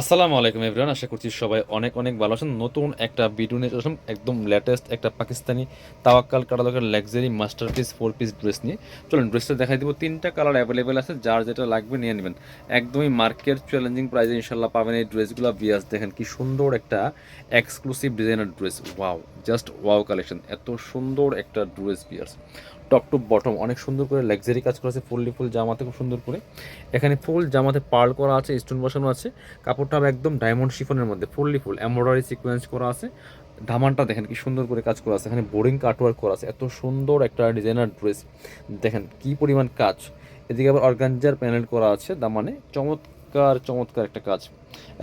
আসসালামু আলাইকুম এভরিওয়ান, আশা করছি সবাই অনেক অনেক ভালো আছেন। নতুন একটা ভিডিও নিয়ে চলে আসলাম, একদম লেটেস্ট একটা পাকিস্তানি তাওয়াক্কাল কাটালকের লাক্সারি মাস্টারপিস 4 পিস ড্রেস নিয়ে। চলুন ড্রেসটা দেখাই দিব। 3টা কালার অ্যাভেলেবেল আছে, যার যেটা লাগবে নিয়ে নেবেন। একদমই মার্কেট চ্যালেঞ্জিং প্রাইসে ইনশাল্লাহ পাবেন এই ড্রেসগুলো। বিয়াস দেখেন কি সুন্দর একটা exclusive designer dress. Wow, just wow collection, এত সুন্দর একটা ড্রেস বিয়ার্স। টপ টু বটম অনেক সুন্দর করে লাক্সারি কাজ করা আছে, ফুল জামাতে খুব সুন্দর করে। এখানে ফুল জামাতে পার্ল করা আছে, স্টোন বসানো আছে। কাপড়টা হবে একদম ডায়মন্ড শিফনের মধ্যে, ফুল এমব্রয়ডারি সিকোয়েন্স করা আছে। দামানটা দেখেন কি সুন্দর করে কাজ করা আছে, এখানে বোরিং কাটওয়ার্ক করা আছে। এত সুন্দর একটা ডিজাইনার ড্রেস, দেখেন কি পরিমাণ কাজ। এদিকে আবার অর্গানজার প্যানেল করা আছে দামানে, চমৎকার চমৎকার একটা কাজ।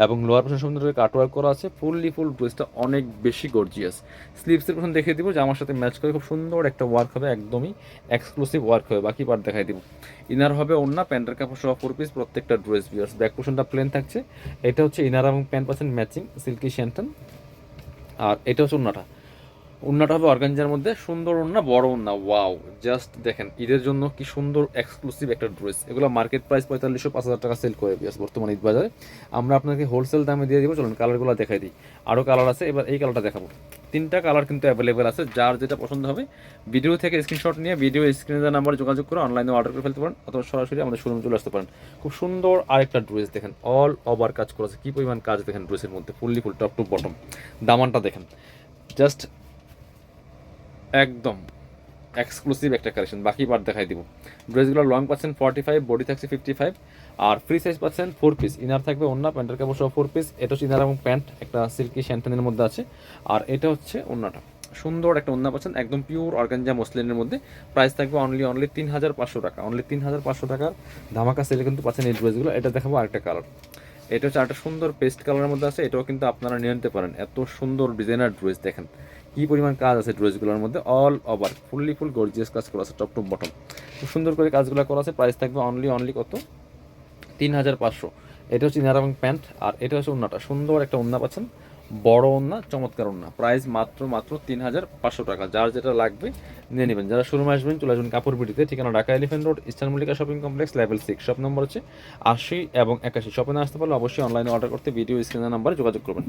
এবং লোয়ার পোর্শন সুন্দর করে কাটওয়ার্ক করা আছে। ফুল ড্রেসটা অনেক বেশি গর্জিয়াস। স্লিভসের প্রথম দেখিয়ে দিব, জামার সাথে ম্যাচ করে খুব সুন্দর একটা ওয়ার্ক হবে, একদমই এক্সক্লুসিভ ওয়ার্ক হবে। বাকি পার্ট দেখাই দিব। ইনার হবে ওন্না, প্যান্টের কাপড় সহ 4 পিস প্রত্যেকটা ড্রেস বিয়ার্স। ব্যাক পোর্শনটা প্লেন থাকছে। এটা হচ্ছে ইনার এবং প্যান্ট পাচ্ছেন ম্যাচিং সিল্কি শ্যান্টন। আর এটা হচ্ছে ওন্নাটা। ওন্নাটা হবে অর্গানজার মধ্যে, সুন্দর ওন্না, বড় ওন্না। ওয়াও, জাস্ট দেখেন ঈদের জন্য কি সুন্দর এক্সক্লুসিভ একটা ড্রেস। এগুলো মার্কেট প্রাইস 4500-5000 টাকা সেল করে বিয়াস বর্তমানে ঈদ বাজারে। আমরা আপনাকে হোলসেল দামে দিয়ে দিব। চলুন কালারগুলো দেখাই দিই। আরও কালার আছে, এবার এই কালারটা দেখাবো। 3টা কালার কিন্তু অ্যাভেলেবেল আছে, যার যেটা পছন্দ হবে ভিডিও থেকে স্ক্রিনশট নিয়ে ভিডিও স্ক্রিনে দেওয়া নাম্বারে যোগাযোগ করে অনলাইনে অর্ডার করে ফেলতে পারেন, অথবা সরাসরি আমাদের শোরুমে চলে আসতে পারেন। খুব সুন্দর আরেকটা ড্রেস দেখেন, অল ওভার কাজ করা আছে। কী পরিমাণ কাজ দেখেন ড্রেসের মধ্যে, ফুল টপ টু বটম। দামানটা দেখেন, জাস্ট একদম এক্সক্লুসিভ একটা কালেকশন। বাকি পার্ট দেখাই দিব। ড্রেসগুলো লং পাচ্ছেন 45, বডি থাকছে 55। আর ফ্রি সাইজ পাচ্ছেন 4 পিস। ইনার থাকবে ওন্না, প্যান্টের কাপড় সহ 4 পিস। এটা হচ্ছে ইনার এবং প্যান্ট, একটা সিল্কি শ্যান্টেনের মধ্যে আছে। আর এটা হচ্ছে ওন্নাটা, সুন্দর একটা ওন্না পাচ্ছেন, একদম পিওর অর্গানজা মসলিনের মধ্যে। প্রাইস থাকবে অনলি 3500 টাকা। অনলি 3500 টাকার ধামাকা সেলে কিন্তু পাচ্ছেন এই ড্রেসগুলো। এটা দেখাবো আরেকটা কালার। এটা হচ্ছে একটা সুন্দর পেস্ট কালারের মধ্যে আছে, এটাও কিন্তু আপনারা নিয়ে নিতে পারেন। এত সুন্দর ডিজাইনার ড্রেস দেখেন কি পরিমাণ কাজ আছে ড্রেসগুলোর মধ্যে, অল ওভার ফুল গর্জিয়াস কাজ করা আছে, টপ টু বটম খুব সুন্দর করে কাজগুলো করা আছে। প্রাইস থাকবে অনলি কত, 3500। এটা হচ্ছে ইনার এবং প্যান্ট। আর এটা হচ্ছে ওন্নাটা, সুন্দর একটা ওন্না পাচ্ছেন, বড় ওন্না, চমৎকার ওন্না। প্রাইস মাত্র 3500 টাকা। যার যেটা লাগবে নিয়ে নেবেন। যারা শোরুমে আসবেন চলে আসবেন কাপড় বিটিতে, ঠিকানা Dhaka elephant road, eastern Mallika shopping complex, level 6, shop number হচ্ছে 80 এবং 81। শপে না আসতে পারলে অবশ্যই অনলাইনে অর্ডার করতে ভিডিও স্ক্রিনের নাম্বারে যোগাযোগ করবেন।